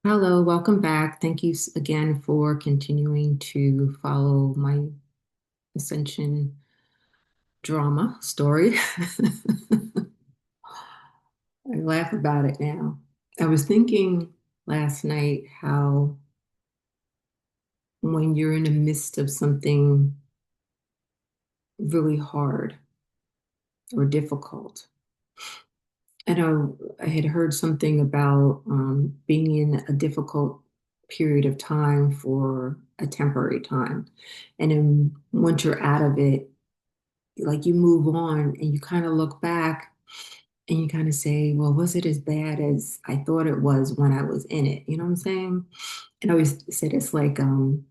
Hello, welcome back. Thank you again for continuing to follow my Ascension drama story. I laugh about it now. I was thinking last night how when you're in the midst of something really hard or difficult, I know I had heard something about being in a difficult period of time for a temporary time. And then once you're out of it, like you move on and you kind of look back and you kind of say, well, was it as bad as I thought it was when I was in it? You know what I'm saying? And I always said it's like when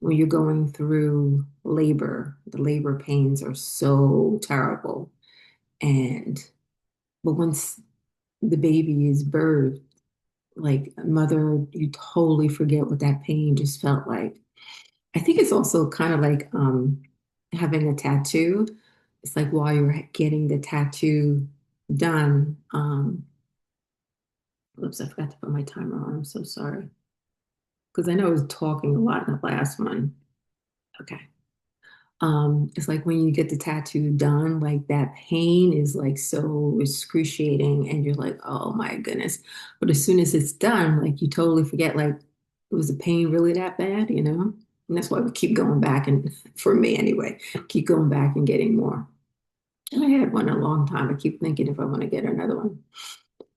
you're going through labor, the labor pains are so terrible. And but once the baby is birthed, like mother, you totally forget what that pain just felt like. I think it's also kind of like having a tattoo. It's like while you're getting the tattoo done. Oops, I forgot to put my timer on. I'm so sorry. Because I know I was talking a lot in the last one. Okay. It's like when you get the tattoo done, like that pain is like so excruciating, and you're like, oh my goodness. But as soon as it's done, like you totally forget, like, was the pain really that bad, you know? And that's why we keep going back, and for me anyway, keep going back and getting more. And I had one in a long time. I keep thinking if I want to get another one.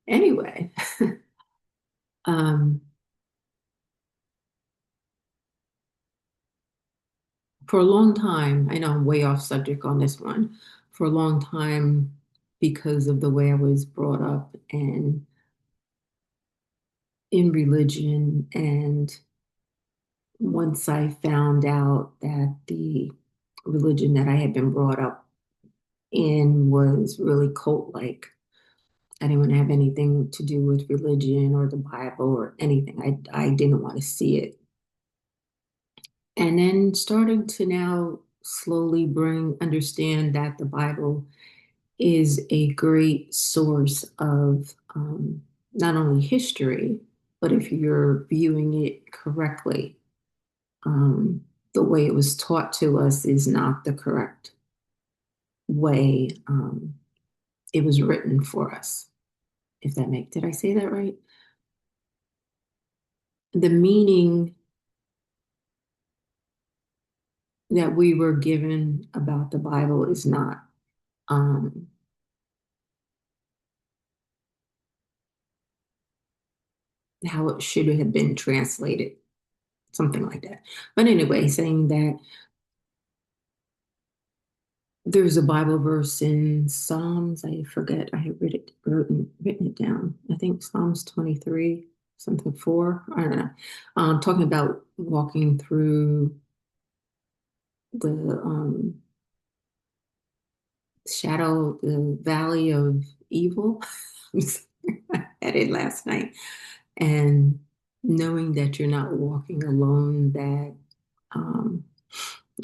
Anyway, um, for a long time, I know I'm way off subject on this one. For a long time, because of the way I was brought up and in religion, and once I found out that the religion that I had been brought up in was really cult-like, I didn't want to have anything to do with religion or the Bible or anything. I didn't want to see it. And then starting to now slowly understand that the Bible is a great source of not only history, but if you're viewing it correctly, um, the way it was taught to us is not the correct way it was written for us. If that did I say that right? The meaning that we were given about the Bible is not um, how it should have been translated, something like that. But anyway, saying that there's a Bible verse in Psalms. I forget. I have written it down. I think Psalms 23, something 4. I don't know. Talking about walking through the shadow, the valley of evil. I had it last night. And knowing that you're not walking alone, that um,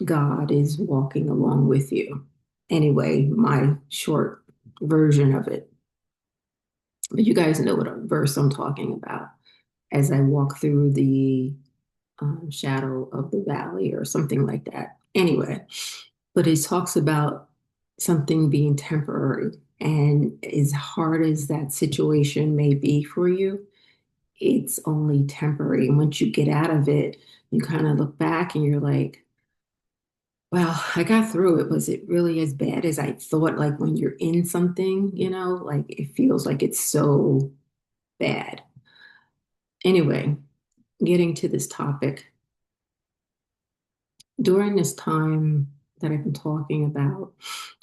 God is walking along with you. Anyway, my short version of it. But you guys know what verse I'm talking about as I walk through the shadow of the valley or something like that. Anyway, but it talks about something being temporary. And as hard as that situation may be for you, it's only temporary. And once you get out of it, you kind of look back and you're like, well, I got through it. Was it really as bad as I thought? Like when you're in something, like it feels like it's so bad. Anyway, getting to this topic, during this time that I've been talking about,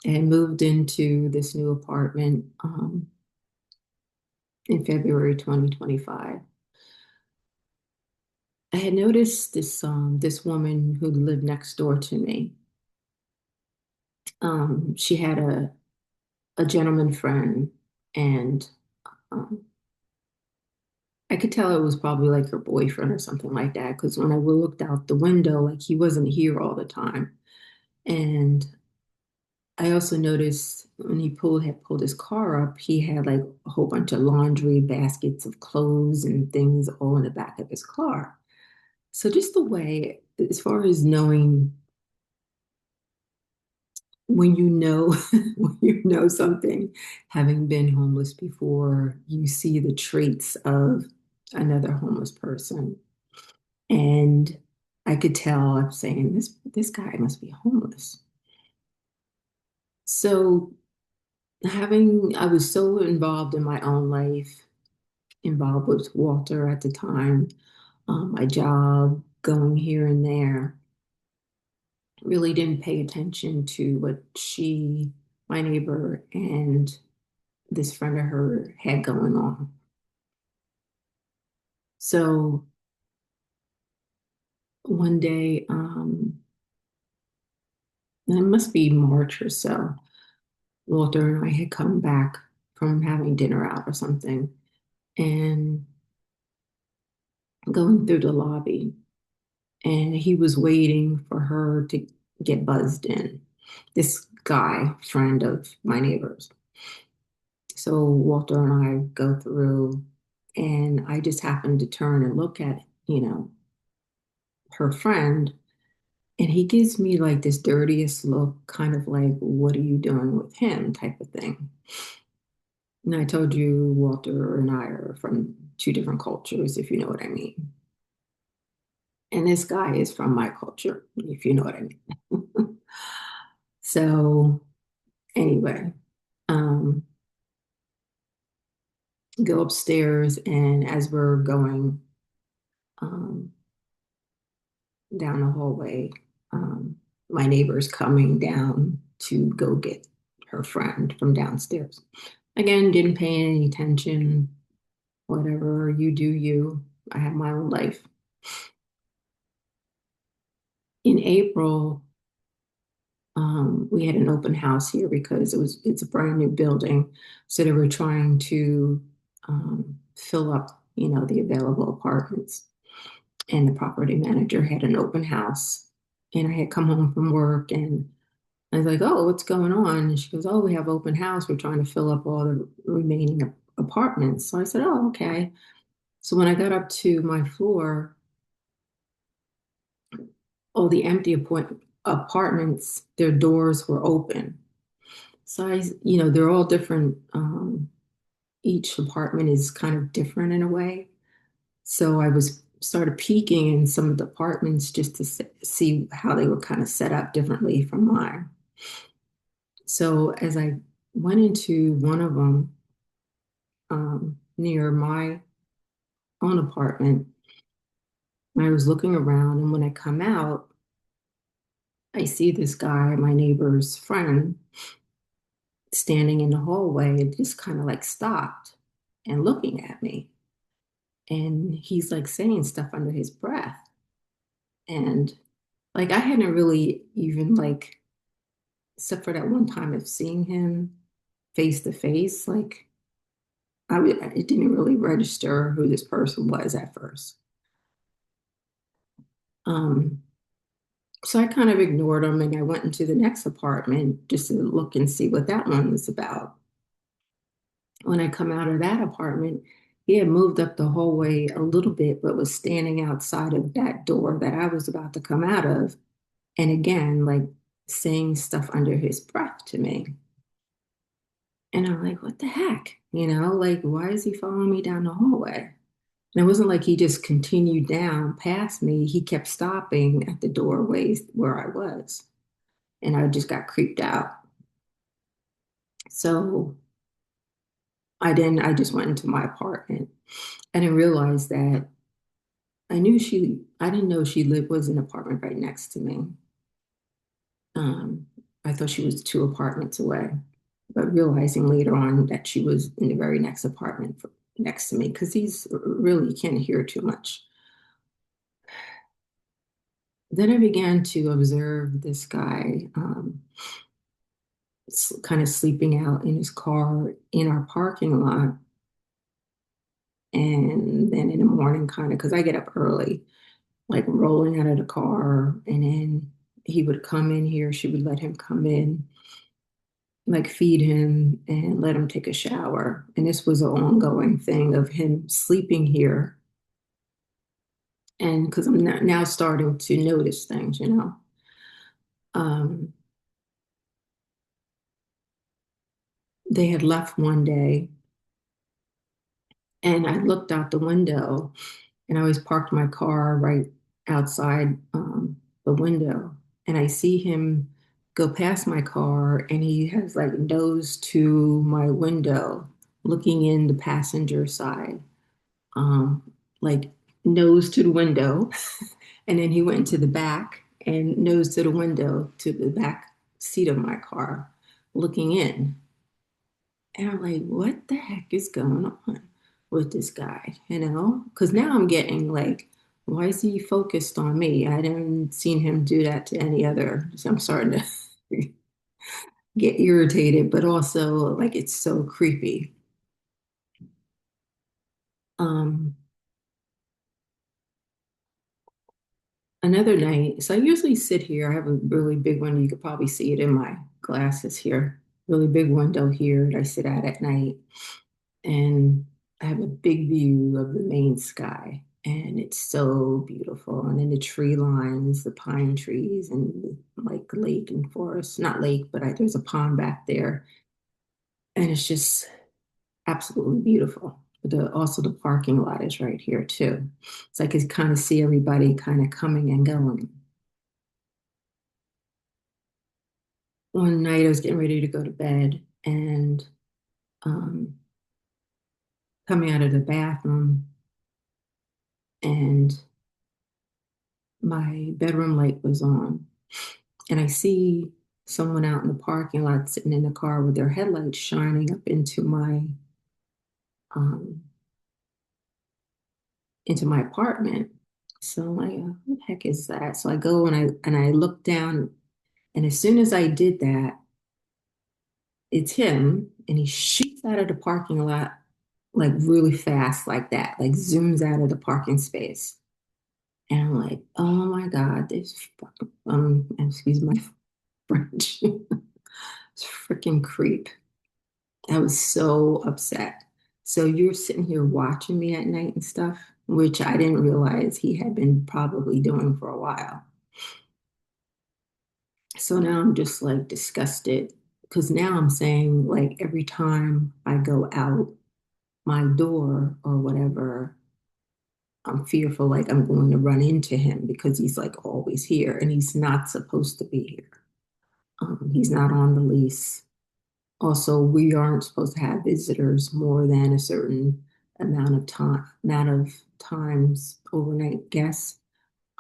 and moved into this new apartment in February 2025. I had noticed this woman who lived next door to me. She had a gentleman friend, and um, I could tell it was probably like her boyfriend or something like that. Because when I looked out the window, like he wasn't here all the time, and I also noticed when had pulled his car up, he had like a whole bunch of laundry baskets of clothes and things all in the back of his car. So just the way, as far as knowing when you know when you know something, having been homeless before, you see the traits of another homeless person. And I could tell, I'm saying this guy must be homeless. So I was so involved in my own life, involved with Walter at the time, my job, going here and there, really didn't pay attention to what my neighbor, and this friend of her had going on. So one day, it must be March or so, Walter and I had come back from having dinner out or something and going through the lobby. And he was waiting for her to get buzzed in. This guy, friend of my neighbor's. So Walter and I go through, and I just happened to turn and look at, her friend, and he gives me like this dirtiest look, kind of like, what are you doing with him type of thing. And I told you Walter and I are from two different cultures, if you know what I mean. And this guy is from my culture, if you know what I mean. So anyway, um, go upstairs, and as we're going um, down the hallway, um, my neighbor's coming down to go get her friend from downstairs. Again, didn't pay any attention. Whatever, you do you. I have my own life. In April, we had an open house here because it's a brand new building, so they were trying to fill up, the available apartments. And the property manager had an open house, and I had come home from work, and I was like, "Oh, what's going on?" And she goes, "Oh, we have open house. We're trying to fill up all the remaining apartments." So I said, "Oh, okay." So when I got up to my floor, all the empty apartments, their doors were open. So they're all different. Each apartment is kind of different in a way. So I was started peeking in some of the apartments just to see how they were kind of set up differently from mine. So as I went into one of them, near my own apartment, I was looking around, and when I come out, I see this guy, my neighbor's friend, standing in the hallway and just kind of like stopped and looking at me. And he's like saying stuff under his breath. And like I hadn't really even like, except for that one time of seeing him face to face, like it didn't really register who this person was at first. Um, so I kind of ignored him, and I went into the next apartment just to look and see what that one was about. When I come out of that apartment, he had moved up the hallway a little bit, but was standing outside of that door that I was about to come out of. And again, like saying stuff under his breath to me. And I'm like, what the heck? Like, why is he following me down the hallway? And it wasn't like he just continued down past me. He kept stopping at the doorways where I was. And I just got creeped out. So I just went into my apartment. I didn't realize that I didn't know she was in an apartment right next to me. Um, I thought she was two apartments away, but realizing later on that she was in the very next apartment next to me, because he's really can't hear too much. Then I began to observe this guy kind of sleeping out in his car in our parking lot. And then in the morning, kind of, because I get up early, like rolling out of the car, and then he would come in here, she would let him come in. like feed him and let him take a shower. And this was an ongoing thing of him sleeping here. And because I'm now starting to notice things, you know. Um, they had left one day, and I looked out the window, and I always parked my car right outside the window, and I see him go past my car, and he has like nose to my window, looking in the passenger side, um, like nose to the window, and then he went into the back and nose to the window to the back seat of my car, looking in. And I'm like, what the heck is going on with this guy? You know? Because now I'm getting like, why is he focused on me? I didn't seen him do that to any other. So I'm starting to get irritated, but also like it's so creepy. Um, Another night, so I usually sit here. I have a really big window. You could probably see it in my glasses here. Really big window here that I sit at night. And I have a big view of the main sky, and it's so beautiful. And then the tree lines, the pine trees, and like lake and forest, not lake, but there's a pond back there, and it's just absolutely beautiful. Also, the parking lot is right here too, so I could kind of see everybody kind of coming and going. One night, I was getting ready to go to bed, and um, coming out of the bathroom, and my bedroom light was on, and I see someone out in the parking lot sitting in the car with their headlights shining up um, into my apartment. So I'm like, who the heck is that? So I go and I look down, and as soon as I did that, it's him, and he shoots out of the parking lot like really fast, like that, like zooms out of the parking space. And I'm like, oh my God, this fucking, excuse my French, this freaking creep. I was so upset. So you're sitting here watching me at night and stuff, which I didn't realize he had been probably doing for a while. So now I'm just like disgusted because now I'm saying, like, every time I go out my door or whatever, I'm fearful like I'm going to run into him because he's like always here and he's not supposed to be here. He's not on the lease. Also, we aren't supposed to have visitors more than a certain amount of times overnight guests.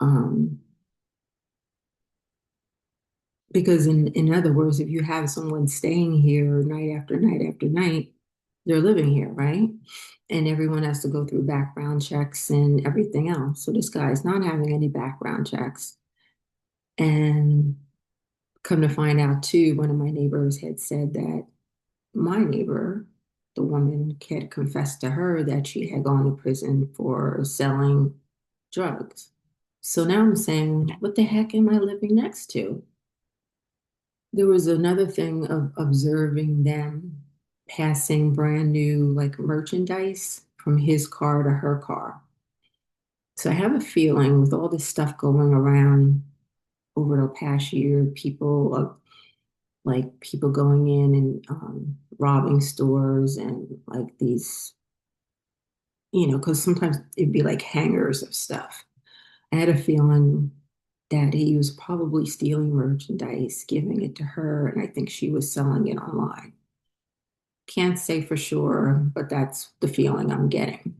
Um, because in other words, if you have someone staying here night after night after night, they're living here, right? And everyone has to go through background checks and everything else. So this guy's not having any background checks. And come to find out too, one of my neighbors had said that my neighbor, the woman, had confessed to her that she had gone to prison for selling drugs. So now I'm saying, what the heck am I living next to? There was another thing of observing them passing brand new like merchandise from his car to her car. So I have a feeling with all this stuff going around over the past year, people going in and robbing stores and like these, because sometimes it'd be like hangers of stuff. I had a feeling that he was probably stealing merchandise, giving it to her, and I think she was selling it online. Can't say for sure, but that's the feeling I'm getting.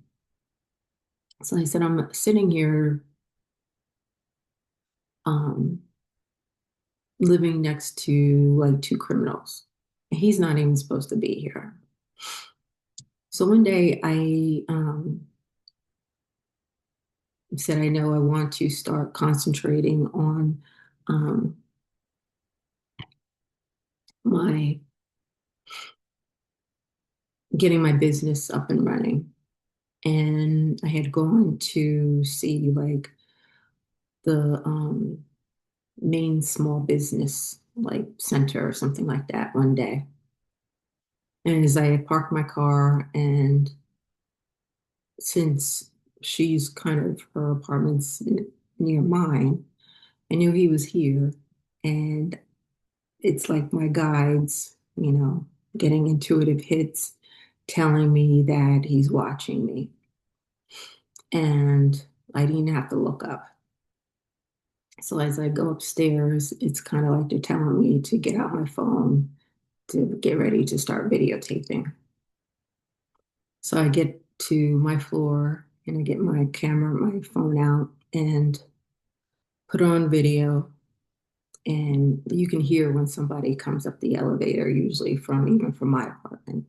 So I said, I'm sitting here um, living next to like two criminals. He's not even supposed to be here. So one day I said, I know I want to start concentrating on um, my getting my business up and running. And I had gone to see like the main small business like center or something like that one day. And as I parked my car, and since she's kind of her apartment's near mine, I knew he was here. And it's like my guides, getting intuitive hits telling me that he's watching me. And I didn't have to look up. So as I go upstairs, it's kind of like they're telling me to get out my phone to get ready to start videotaping. So I get to my floor and I get my camera, my phone out and put on video. And you can hear when somebody comes up the elevator, usually even from my apartment.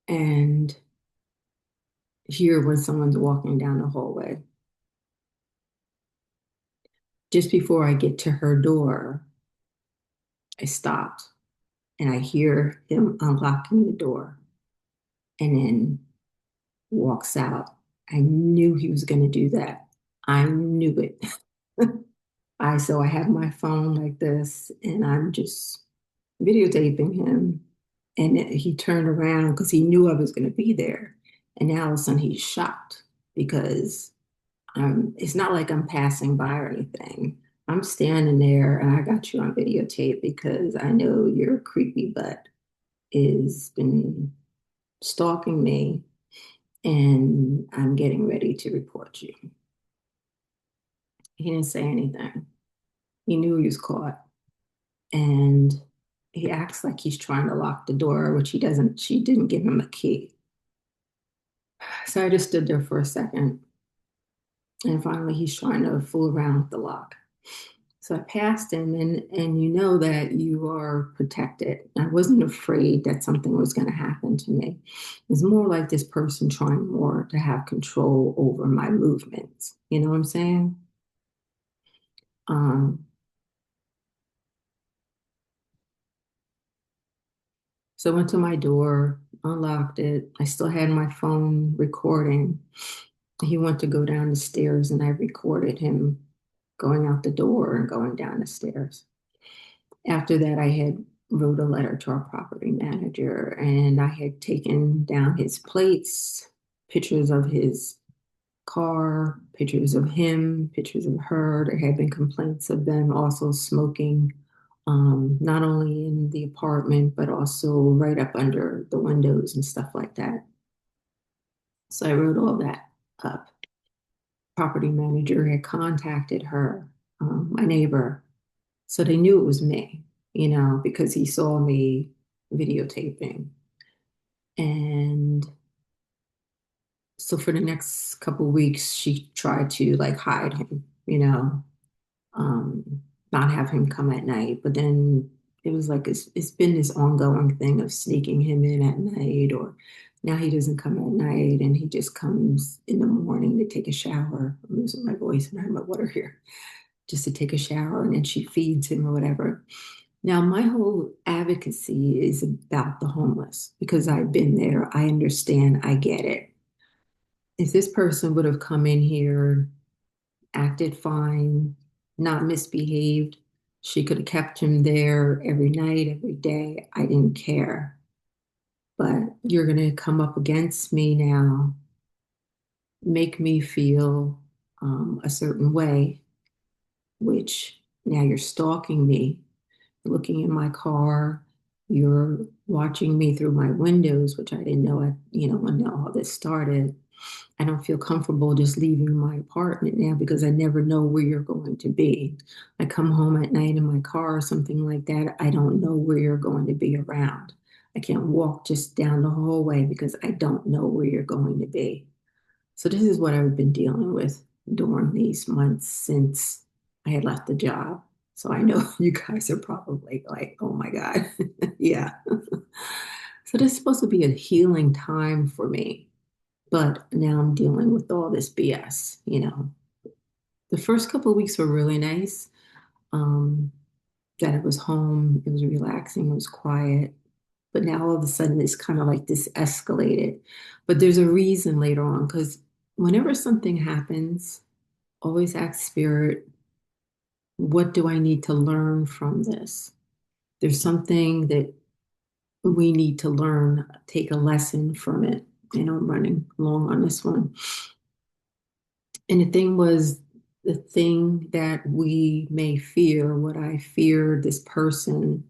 And hear when someone's walking down the hallway. Just before I get to her door, I stopped and I hear him unlocking the door and then walks out. I knew he was going to do that. I knew it. So I have my phone like this and I'm just videotaping him. And he turned around because he knew I was going to be there. And now all of a sudden he's shocked because it's not like I'm passing by or anything. I'm standing there and I got you on videotape because I know your creepy butt is been stalking me and I'm getting ready to report you. He didn't say anything. He knew he was caught. And he acts like he's trying to lock the door, which he doesn't. She didn't give him a key. So I just stood there for a second. And finally, he's trying to fool around with the lock. So I passed him, and you know that you are protected. I wasn't afraid that something was going to happen to me. It's more like this person trying more to have control over my movements. You know what I'm saying? Um, so I went to my door, unlocked it. I still had my phone recording. He went to go down the stairs, and I recorded him going out the door and going down the stairs. After that, I had wrote a letter to our property manager and I had taken down his plates, pictures of his car, pictures of him, pictures of her. There had been complaints of them also smoking, not only in the apartment, but also right up under the windows and stuff like that. So I wrote all that up. Property manager had contacted her, my neighbor, so they knew it was me, because he saw me videotaping. And so for the next couple of weeks, she tried to like hide him, um, not have him come at night. But then it was like it's been this ongoing thing of sneaking him in at night, or now he doesn't come at night and he just comes in the morning to take a shower. I'm losing my voice and I have my water here. Just to take a shower and then she feeds him or whatever. Now, my whole advocacy is about the homeless because I've been there. I understand. I get it. If this person would have come in here, acted fine, not misbehaved, she could have kept him there every night, every day. I didn't care. But you're going to come up against me now, make me feel a certain way, which now you're stalking me, looking in my car. You're watching me through my windows, which I didn't know, when all this started. I don't feel comfortable just leaving my apartment now because I never know where you're going to be. I come home at night in my car or something like that. I don't know where you're going to be around. I can't walk just down the hallway because I don't know where you're going to be. So this is what I've been dealing with during these months since I had left the job. So I know you guys are probably like, oh my God. Yeah. So this is supposed to be a healing time for me. But now I'm dealing with all this BS. The first couple of weeks were really nice. Um, that it was home, it was relaxing, it was quiet. But now all of a sudden it's kind of like this escalated. But there's a reason later on because whenever something happens, always ask spirit, what do I need to learn from this? There's something that we need to learn, take a lesson from it. I'm running long on this one. And the thing that we may fear, what I feared this person,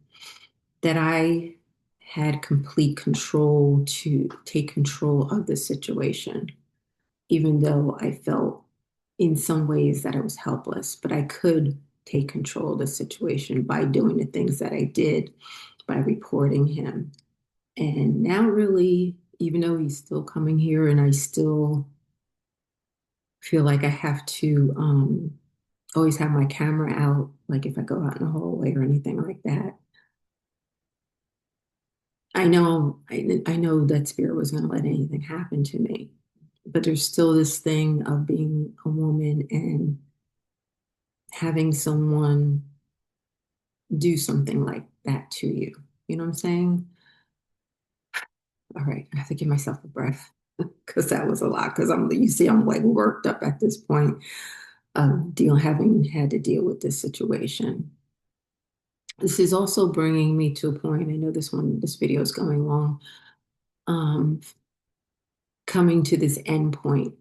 that I had complete control to take control of the situation, even though I felt in some ways that I was helpless, but I could take control of the situation by doing the things that I did, by reporting him. And now, really, even though he's still coming here and I still feel like I have to always have my camera out, like if I go out in the hallway or anything like that. I know that spirit was going to let anything happen to me, but there's still this thing of being a woman and having someone do something like that to you. You know what I'm saying? All right, I have to give myself a breath because that was a lot. Because you see, I'm like worked up at this point of having had to deal with this situation. This is also bringing me to a point. I know this video is going long. Um, Coming to this end point,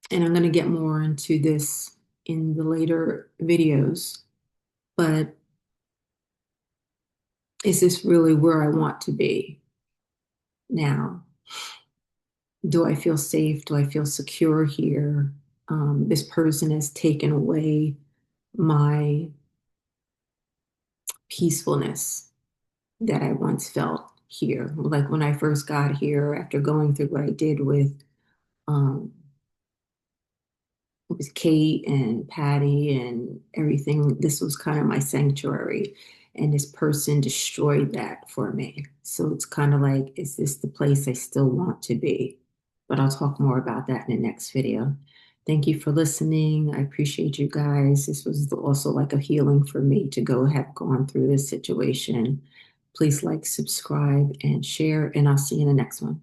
and I'm going to get more into this in the later videos. But is this really where I want to be now? Do I feel safe? Do I feel secure here? This person has taken away my peacefulness that I once felt here. Like when I first got here, after going through what I did with um, it was Kate and Patty and everything. This was kind of my sanctuary. And this person destroyed that for me. So it's kind of like, is this the place I still want to be? But I'll talk more about that in the next video. Thank you for listening. I appreciate you guys. This was also like a healing for me to go have gone through this situation. Please like, subscribe, and share, and I'll see you in the next one.